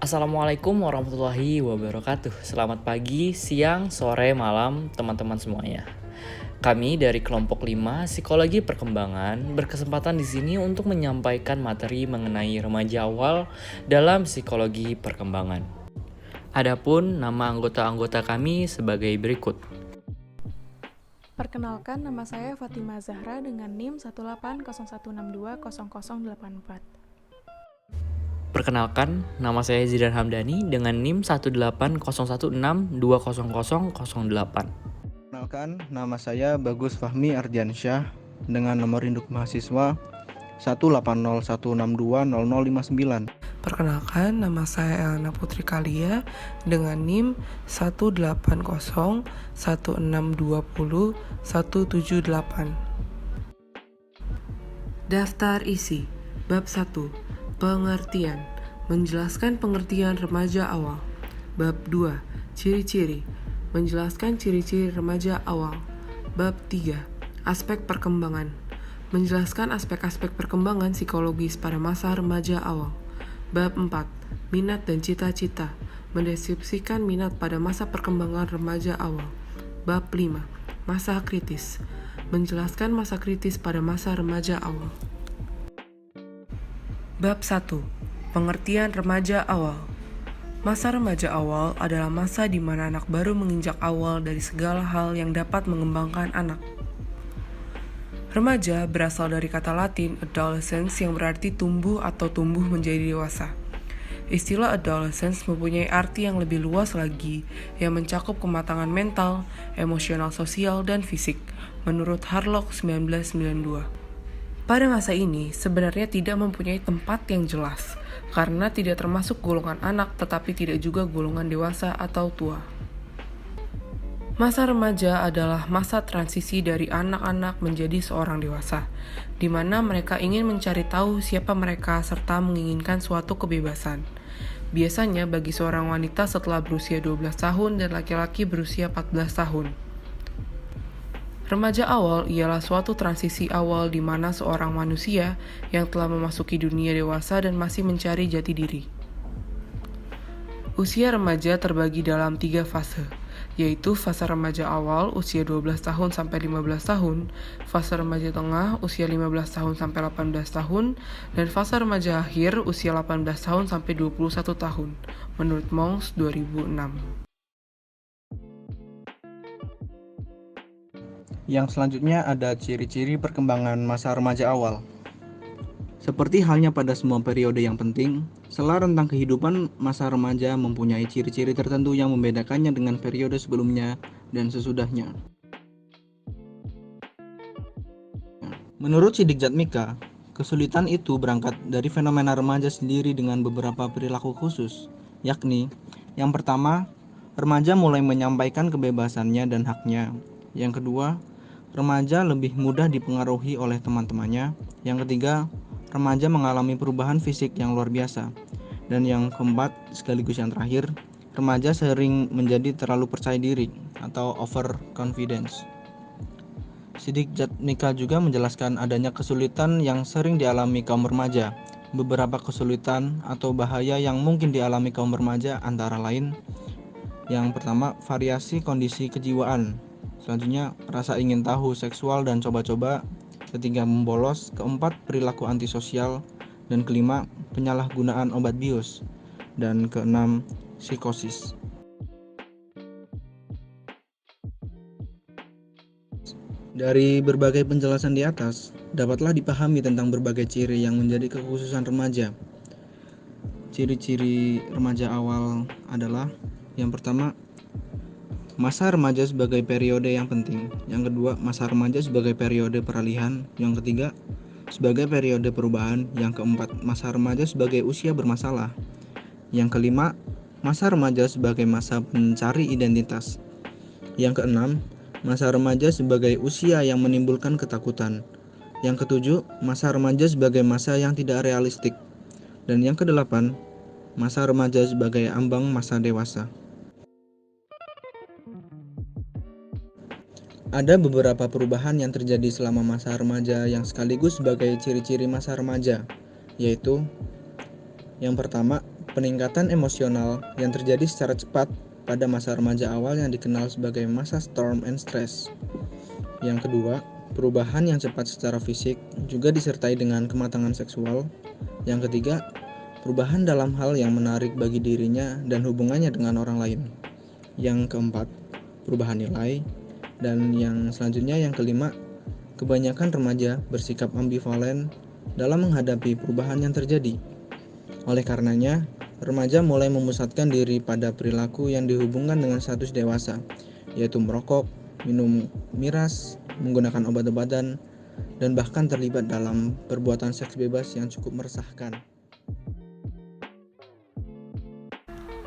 Assalamualaikum warahmatullahi wabarakatuh. Selamat pagi, siang, sore, malam teman-teman semuanya. Kami dari kelompok 5 Psikologi Perkembangan berkesempatan di sini untuk menyampaikan materi mengenai remaja awal dalam psikologi perkembangan. Adapun nama anggota-anggota kami sebagai berikut. Perkenalkan, nama saya Fatima Zahra dengan NIM 18016200084. Perkenalkan, nama saya Zidan Hamdani dengan NIM 18016200008. Perkenalkan, nama saya Bagus Fahmi Ardiansyah dengan nomor induk mahasiswa 18016200059. Perkenalkan, nama saya Elna Putri Kalia dengan NIM 18016200178. Daftar isi. Bab 1. Pengertian. Menjelaskan pengertian remaja awal. Bab 2. Ciri-ciri. Menjelaskan ciri-ciri remaja awal. Bab 3. Aspek perkembangan. Menjelaskan aspek-aspek perkembangan psikologis pada masa remaja awal. Bab 4. Minat dan cita-cita. Mendeskripsikan minat pada masa perkembangan remaja awal. Bab 5. Masa kritis. Menjelaskan masa kritis pada masa remaja awal. Bab 1. Pengertian remaja awal. Masa remaja awal adalah masa di mana anak baru menginjak awal dari segala hal yang dapat mengembangkan anak. Remaja berasal dari kata Latin adolescens yang berarti tumbuh atau tumbuh menjadi dewasa. Istilah adolescence mempunyai arti yang lebih luas lagi yang mencakup kematangan mental, emosional, sosial, dan fisik menurut Harlock 1992. Pada masa ini sebenarnya tidak mempunyai tempat yang jelas karena tidak termasuk golongan anak tetapi tidak juga golongan dewasa atau tua. Masa remaja adalah masa transisi dari anak-anak menjadi seorang dewasa, di mana mereka ingin mencari tahu siapa mereka serta menginginkan suatu kebebasan. Biasanya bagi seorang wanita setelah berusia 12 tahun dan laki-laki berusia 14 tahun. Remaja awal ialah suatu transisi awal di mana seorang manusia yang telah memasuki dunia dewasa dan masih mencari jati diri. Usia remaja terbagi dalam 3 fase, yaitu fase remaja awal usia 12 tahun sampai 15 tahun, fase remaja tengah usia 15 tahun sampai 18 tahun, dan fase remaja akhir usia 18 tahun sampai 21 tahun, menurut Monks 2006. Yang selanjutnya ada ciri-ciri perkembangan masa remaja awal. Seperti halnya pada semua periode yang penting, sela rentang kehidupan masa remaja mempunyai ciri-ciri tertentu yang membedakannya dengan periode sebelumnya dan sesudahnya. Menurut Siddiq Jatmika, kesulitan itu berangkat dari fenomena remaja sendiri dengan beberapa perilaku khusus, yakni yang pertama, remaja mulai menyampaikan kebebasannya dan haknya. Yang kedua, remaja lebih mudah dipengaruhi oleh teman-temannya. Yang ketiga, remaja mengalami perubahan fisik yang luar biasa. Dan yang keempat, sekaligus yang terakhir, remaja sering menjadi terlalu percaya diri atau overconfidence. Siddiq Jatmika juga menjelaskan adanya kesulitan yang sering dialami kaum remaja. Beberapa kesulitan atau bahaya yang mungkin dialami kaum remaja antara lain, yang pertama, variasi kondisi kejiwaan. Selanjutnya, rasa ingin tahu seksual dan coba-coba. Ketiga, membolos. Keempat, perilaku antisosial. Dan kelima, penyalahgunaan obat bius. Dan keenam, psikosis. Dari berbagai penjelasan di atas, dapatlah dipahami tentang berbagai ciri yang menjadi kekhususan remaja. Ciri-ciri remaja awal adalah yang pertama, masa remaja sebagai periode yang penting. Yang kedua, masa remaja sebagai periode peralihan. Yang ketiga, sebagai periode perubahan. Yang keempat, masa remaja sebagai usia bermasalah. Yang kelima, masa remaja sebagai masa mencari identitas. Yang keenam, masa remaja sebagai usia yang menimbulkan ketakutan. Yang ketujuh, masa remaja sebagai masa yang tidak realistik. Dan yang kedelapan, masa remaja sebagai ambang masa dewasa. Ada beberapa perubahan yang terjadi selama masa remaja yang sekaligus sebagai ciri-ciri masa remaja, yaitu yang pertama, peningkatan emosional yang terjadi secara cepat pada masa remaja awal yang dikenal sebagai masa storm and stress. Yang kedua, perubahan yang cepat secara fisik juga disertai dengan kematangan seksual. Yang ketiga, perubahan dalam hal yang menarik bagi dirinya dan hubungannya dengan orang lain. Yang keempat, perubahan nilai. Dan yang selanjutnya yang kelima, kebanyakan remaja bersikap ambivalen dalam menghadapi perubahan yang terjadi. Oleh karenanya, remaja mulai memusatkan diri pada perilaku yang dihubungkan dengan status dewasa, yaitu merokok, minum miras, menggunakan obat-obatan, dan bahkan terlibat dalam perbuatan seks bebas yang cukup meresahkan.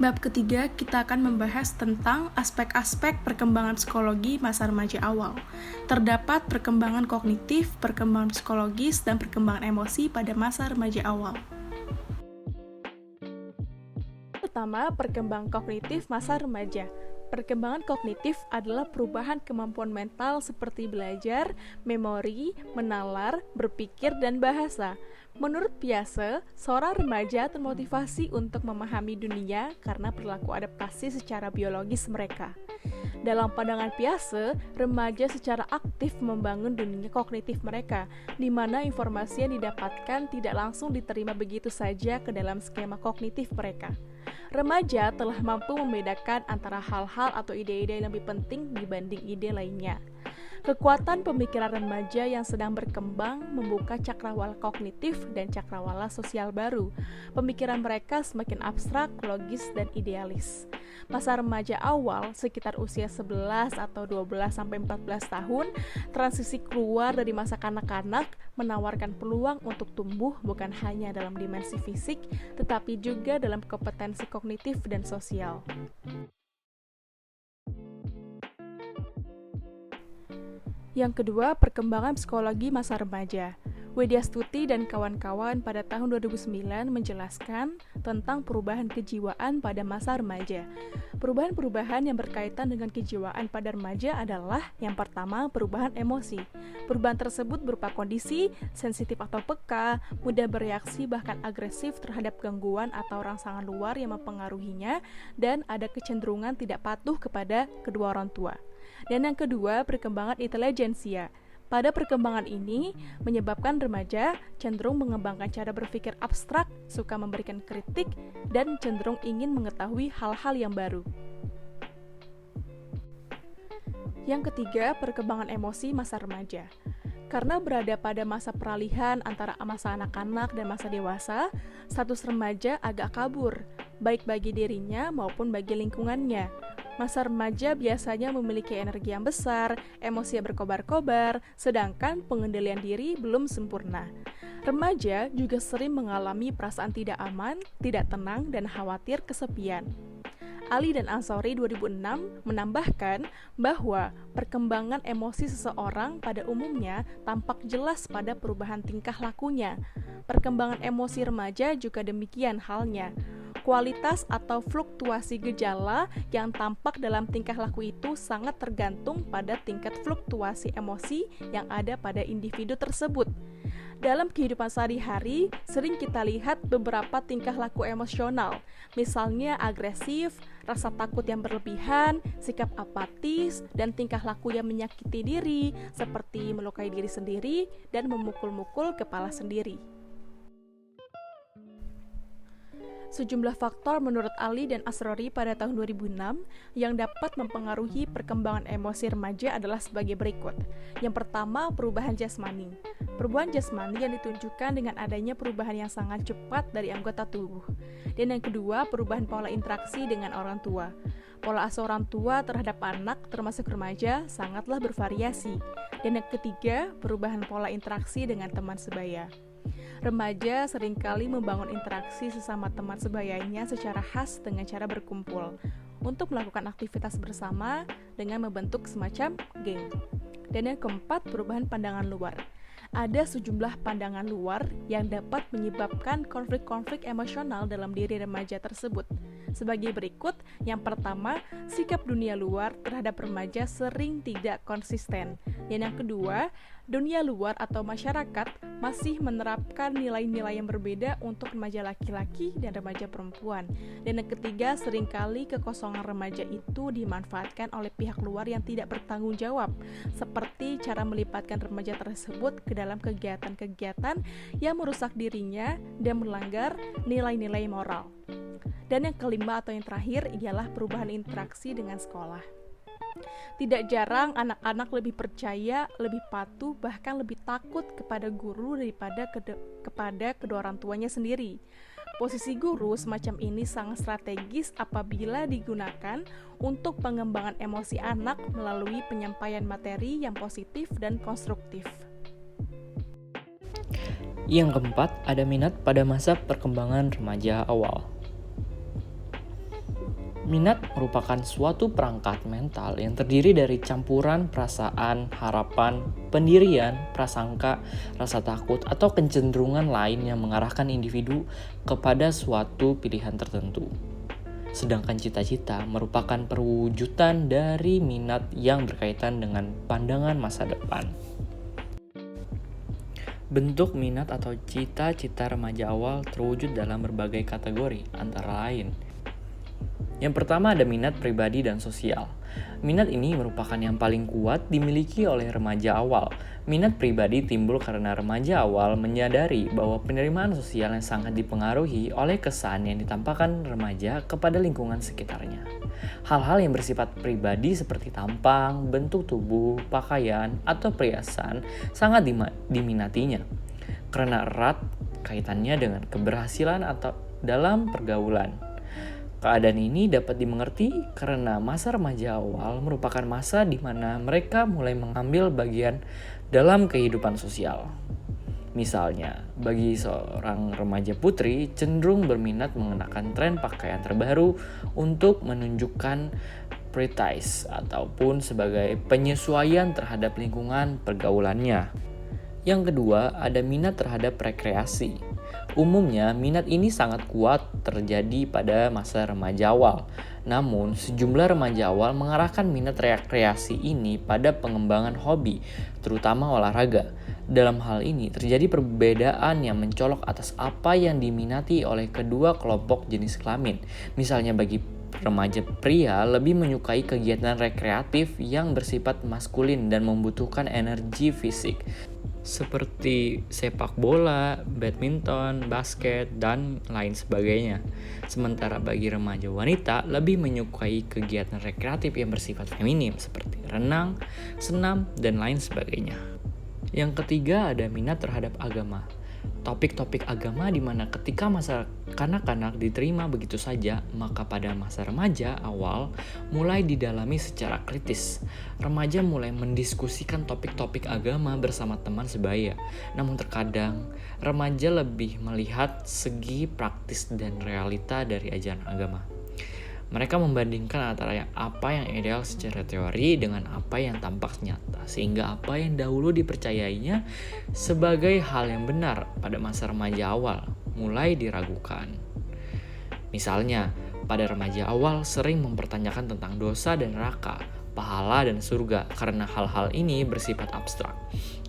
Bab ketiga, kita akan membahas tentang aspek-aspek perkembangan psikologi masa remaja awal. Terdapat perkembangan kognitif, perkembangan psikologis, dan perkembangan emosi pada masa remaja awal. Pertama, perkembangan kognitif masa remaja. Perkembangan kognitif adalah perubahan kemampuan mental seperti belajar, memori, menalar, berpikir, dan bahasa. Menurut Piaget, seorang remaja termotivasi untuk memahami dunia karena perilaku adaptasi secara biologis mereka. Dalam pandangan Piaget, remaja secara aktif membangun dunia kognitif mereka, di mana informasi yang didapatkan tidak langsung diterima begitu saja ke dalam skema kognitif mereka. Remaja telah mampu membedakan antara hal-hal atau ide-ide yang lebih penting dibanding ide lainnya. Kekuatan pemikiran remaja yang sedang berkembang membuka cakrawala kognitif dan cakrawala sosial baru. Pemikiran mereka semakin abstrak, logis, dan idealis. Masa remaja awal, sekitar usia 11 atau 12-14 tahun, transisi keluar dari masa kanak-kanak menawarkan peluang untuk tumbuh bukan hanya dalam dimensi fisik, tetapi juga dalam kompetensi kognitif dan sosial. Yang kedua, perkembangan psikologi masa remaja. Widya Stuti dan kawan-kawan pada tahun 2009 menjelaskan tentang perubahan kejiwaan pada masa remaja. Perubahan-perubahan yang berkaitan dengan kejiwaan pada remaja adalah yang pertama, perubahan emosi. Perubahan tersebut berupa kondisi sensitif atau peka, mudah bereaksi bahkan agresif terhadap gangguan atau rangsangan luar yang mempengaruhinya, dan ada kecenderungan tidak patuh kepada kedua orang tua. Dan yang kedua, perkembangan intelijensia. Pada perkembangan ini, menyebabkan remaja cenderung mengembangkan cara berpikir abstrak, suka memberikan kritik, dan cenderung ingin mengetahui hal-hal yang baru. Yang ketiga, perkembangan emosi masa remaja. Karena berada pada masa peralihan antara masa anak-anak dan masa dewasa, status remaja agak kabur, baik bagi dirinya maupun bagi lingkungannya. Masa remaja biasanya memiliki energi yang besar, emosi yang berkobar-kobar, sedangkan pengendalian diri belum sempurna. Remaja juga sering mengalami perasaan tidak aman, tidak tenang, dan khawatir kesepian. Ali dan Ansori 2006 menambahkan bahwa perkembangan emosi seseorang pada umumnya tampak jelas pada perubahan tingkah lakunya. Perkembangan emosi remaja juga demikian halnya. Kualitas atau fluktuasi gejala yang tampak dalam tingkah laku itu sangat tergantung pada tingkat fluktuasi emosi yang ada pada individu tersebut. Dalam kehidupan sehari-hari, sering kita lihat beberapa tingkah laku emosional, misalnya agresif, rasa takut yang berlebihan, sikap apatis, dan tingkah laku yang menyakiti diri, seperti melukai diri sendiri dan memukul-mukul kepala sendiri. Sejumlah faktor menurut Ali dan Asrori pada tahun 2006 yang dapat mempengaruhi perkembangan emosi remaja adalah sebagai berikut. Yang pertama, perubahan jasmani. Perubahan jasmani yang ditunjukkan dengan adanya perubahan yang sangat cepat dari anggota tubuh. Dan yang kedua, perubahan pola interaksi dengan orang tua. Pola asuh orang tua terhadap anak termasuk remaja sangatlah bervariasi. Dan yang ketiga, perubahan pola interaksi dengan teman sebaya. Remaja seringkali membangun interaksi sesama teman sebayanya secara khas dengan cara berkumpul untuk melakukan aktivitas bersama dengan membentuk semacam geng. Dan yang keempat, perubahan pandangan luar. Ada sejumlah pandangan luar yang dapat menyebabkan konflik-konflik emosional dalam diri remaja tersebut. Sebagai berikut, yang pertama, sikap dunia luar terhadap remaja sering tidak konsisten. Dan yang kedua, dunia luar atau masyarakat masih menerapkan nilai-nilai yang berbeda untuk remaja laki-laki dan remaja perempuan. Dan yang ketiga, seringkali kekosongan remaja itu dimanfaatkan oleh pihak luar yang tidak bertanggung jawab, seperti cara melipatkan remaja tersebut ke dalam kegiatan-kegiatan yang merusak dirinya dan melanggar nilai-nilai moral. Dan yang kelima atau yang terakhir ialah perubahan interaksi dengan sekolah. Tidak jarang anak-anak lebih percaya, lebih patuh, bahkan lebih takut kepada guru daripada kepada kedua orang tuanya sendiri. Posisi guru semacam ini sangat strategis apabila digunakan untuk pengembangan emosi anak melalui penyampaian materi yang positif dan konstruktif. Yang keempat, ada minat pada masa perkembangan remaja awal. Minat merupakan suatu perangkat mental yang terdiri dari campuran perasaan, harapan, pendirian, prasangka, rasa takut, atau kecenderungan lain yang mengarahkan individu kepada suatu pilihan tertentu. Sedangkan cita-cita merupakan perwujudan dari minat yang berkaitan dengan pandangan masa depan. Bentuk minat atau cita-cita remaja awal terwujud dalam berbagai kategori, antara lain: yang pertama ada minat pribadi dan sosial. Minat ini merupakan yang paling kuat dimiliki oleh remaja awal. Minat pribadi timbul karena remaja awal menyadari bahwa penerimaan sosial yang sangat dipengaruhi oleh kesan yang ditampakkan remaja kepada lingkungan sekitarnya. Hal-hal yang bersifat pribadi seperti tampang, bentuk tubuh, pakaian, atau perhiasan sangat diminatinya karena erat kaitannya dengan keberhasilan atau dalam pergaulan. Keadaan ini dapat dimengerti karena masa remaja awal merupakan masa di mana mereka mulai mengambil bagian dalam kehidupan sosial. Misalnya, bagi seorang remaja putri cenderung berminat mengenakan tren pakaian terbaru untuk menunjukkan preties ataupun sebagai penyesuaian terhadap lingkungan pergaulannya. Yang kedua, ada minat terhadap rekreasi. Umumnya, minat ini sangat kuat terjadi pada masa remaja awal. Namun, sejumlah remaja awal mengarahkan minat rekreasi ini pada pengembangan hobi, terutama olahraga. Dalam hal ini, terjadi perbedaan yang mencolok atas apa yang diminati oleh kedua kelompok jenis kelamin. Misalnya bagi remaja pria lebih menyukai kegiatan rekreatif yang bersifat maskulin dan membutuhkan energi fisik, seperti sepak bola, badminton, basket, dan lain sebagainya. Sementara bagi remaja wanita lebih menyukai kegiatan rekreatif yang bersifat feminim seperti renang, senam, dan lain sebagainya. Yang ketiga ada minat terhadap agama. Topik-topik agama di mana ketika masa kanak-kanak diterima begitu saja, maka pada masa remaja awal mulai didalami secara kritis. Remaja mulai mendiskusikan topik-topik agama bersama teman sebaya. Namun terkadang remaja lebih melihat segi praktis dan realita dari ajaran agama. Mereka membandingkan antara apa yang ideal secara teori dengan apa yang tampak nyata, sehingga apa yang dahulu dipercayainya sebagai hal yang benar pada masa remaja awal mulai diragukan. Misalnya, pada remaja awal sering mempertanyakan tentang dosa dan neraka, pahala dan surga karena hal-hal ini bersifat abstrak.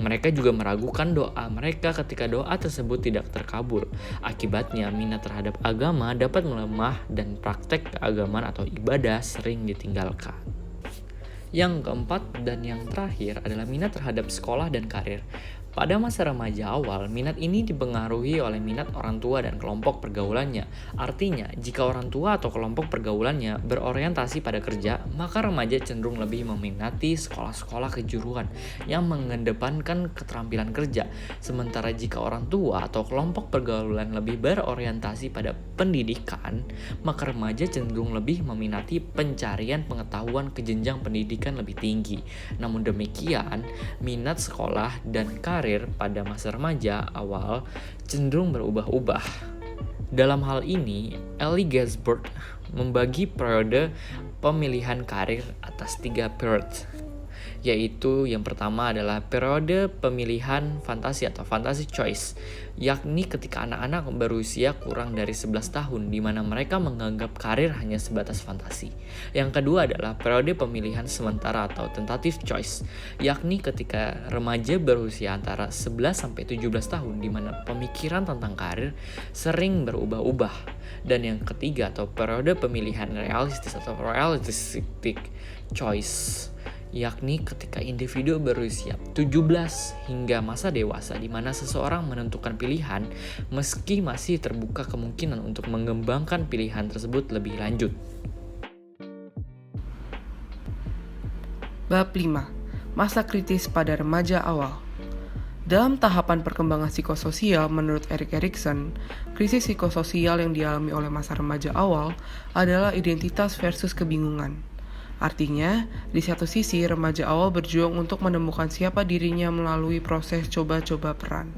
Mereka juga meragukan doa mereka ketika doa tersebut tidak terkabul. Akibatnya, minat terhadap agama dapat melemah dan praktek keagamaan atau ibadah sering ditinggalkan. Yang keempat dan yang terakhir adalah minat terhadap sekolah dan karir. Pada masa remaja awal, minat ini dipengaruhi oleh minat orang tua dan kelompok pergaulannya. Artinya, jika orang tua atau kelompok pergaulannya berorientasi pada kerja, maka remaja cenderung lebih meminati sekolah-sekolah kejuruan yang mengedepankan keterampilan kerja. Sementara jika orang tua atau kelompok pergaulan lebih berorientasi pada pendidikan, maka remaja cenderung lebih meminati pencarian pengetahuan ke jenjang pendidikan lebih tinggi. Namun demikian, minat sekolah dan karir pada masa remaja awal cenderung berubah-ubah. Dalam hal ini, Ellie Gasberg membagi periode pemilihan karir atas 3 periode, yaitu yang pertama adalah periode pemilihan fantasi atau fantasy choice, yakni ketika anak-anak berusia kurang dari 11 tahun di mana mereka menganggap karir hanya sebatas fantasi. Yang kedua adalah periode pemilihan sementara atau tentative choice, yakni ketika remaja berusia antara 11 sampai 17 tahun di mana pemikiran tentang karir sering berubah-ubah. Dan yang ketiga atau periode pemilihan realistis atau realistic choice, yakni ketika individu berusia 17 hingga masa dewasa di mana seseorang menentukan pilihan meski masih terbuka kemungkinan untuk mengembangkan pilihan tersebut lebih lanjut. Bab 5. Masa kritis pada remaja awal. Dalam tahapan perkembangan psikososial, menurut Erik Erikson, krisis psikososial yang dialami oleh masa remaja awal adalah identitas versus kebingungan. Artinya, di satu sisi, remaja awal berjuang untuk menemukan siapa dirinya melalui proses coba-coba peran.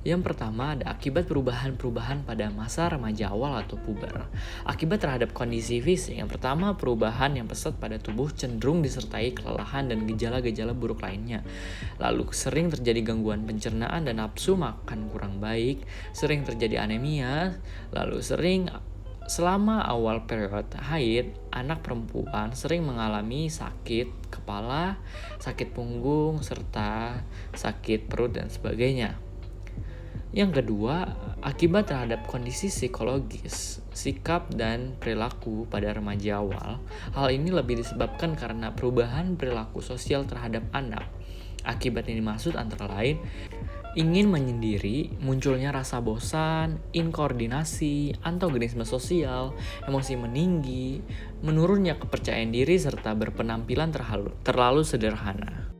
Yang pertama ada akibat perubahan-perubahan pada masa remaja awal atau puber. Akibat terhadap kondisi fisik, yang pertama perubahan yang pesat pada tubuh cenderung disertai kelelahan dan gejala-gejala buruk lainnya. Lalu sering terjadi gangguan pencernaan dan nafsu makan kurang baik, sering terjadi anemia, lalu selama awal period haid, anak perempuan sering mengalami sakit kepala, sakit punggung, serta sakit perut dan sebagainya. Yang kedua, akibat terhadap kondisi psikologis, sikap dan perilaku pada remaja awal. Hal ini lebih disebabkan karena perubahan perilaku sosial terhadap anak. Akibat ini dimaksud antara lain ingin menyendiri, munculnya rasa bosan, inkoordinasi, antagonisme sosial, emosi meninggi, menurunnya kepercayaan diri, serta berpenampilan terlalu sederhana.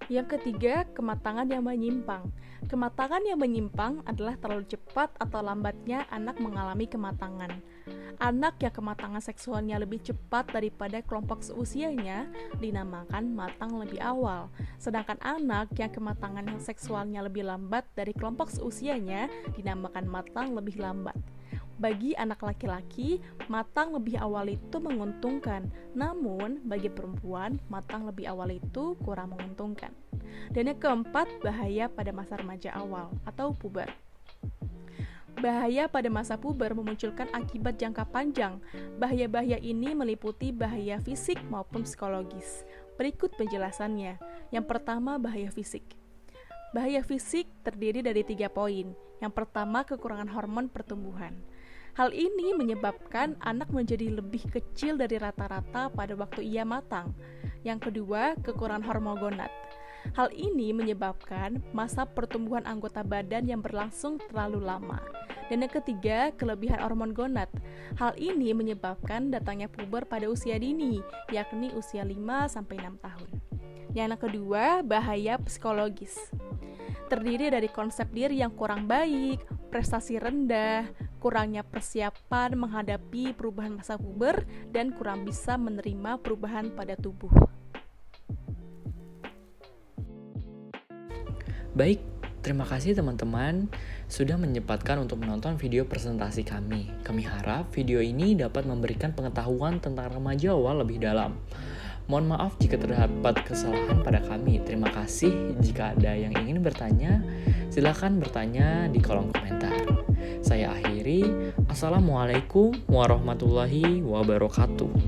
Yang ketiga, kematangan yang menyimpang. Kematangan yang menyimpang adalah terlalu cepat atau lambatnya anak mengalami kematangan. Anak yang kematangan seksualnya lebih cepat daripada kelompok seusianya dinamakan matang lebih awal. Sedangkan anak yang kematangan seksualnya lebih lambat dari kelompok seusianya dinamakan matang lebih lambat. Bagi anak laki-laki, matang lebih awal itu menguntungkan. Namun, bagi perempuan, matang lebih awal itu kurang menguntungkan. Dan yang keempat, bahaya pada masa remaja awal atau puber. Bahaya pada masa puber memunculkan akibat jangka panjang. Bahaya-bahaya ini meliputi bahaya fisik maupun psikologis. Berikut penjelasannya. Yang pertama, bahaya fisik. Bahaya fisik terdiri dari 3 poin. Yang pertama, kekurangan hormon pertumbuhan. Hal ini menyebabkan anak menjadi lebih kecil dari rata-rata pada waktu ia matang. Yang kedua, kekurangan hormon gonad. Hal ini menyebabkan masa pertumbuhan anggota badan yang berlangsung terlalu lama. Dan yang ketiga, kelebihan hormon gonad. Hal ini menyebabkan datangnya puber pada usia dini, yakni usia 5-6 tahun. Yang kedua, bahaya psikologis. Terdiri dari konsep diri yang kurang baik, prestasi rendah, kurangnya persiapan menghadapi perubahan masa puber, dan kurang bisa menerima perubahan pada tubuh. Baik, terima kasih teman-teman sudah menyempatkan untuk menonton video presentasi kami. Kami harap video ini dapat memberikan pengetahuan tentang remaja awal lebih dalam. Mohon maaf jika terdapat kesalahan pada kami. Terima kasih. Jika ada yang ingin bertanya, silakan bertanya di kolom komentar. Saya akhiri. Assalamualaikum warahmatullahi wabarakatuh.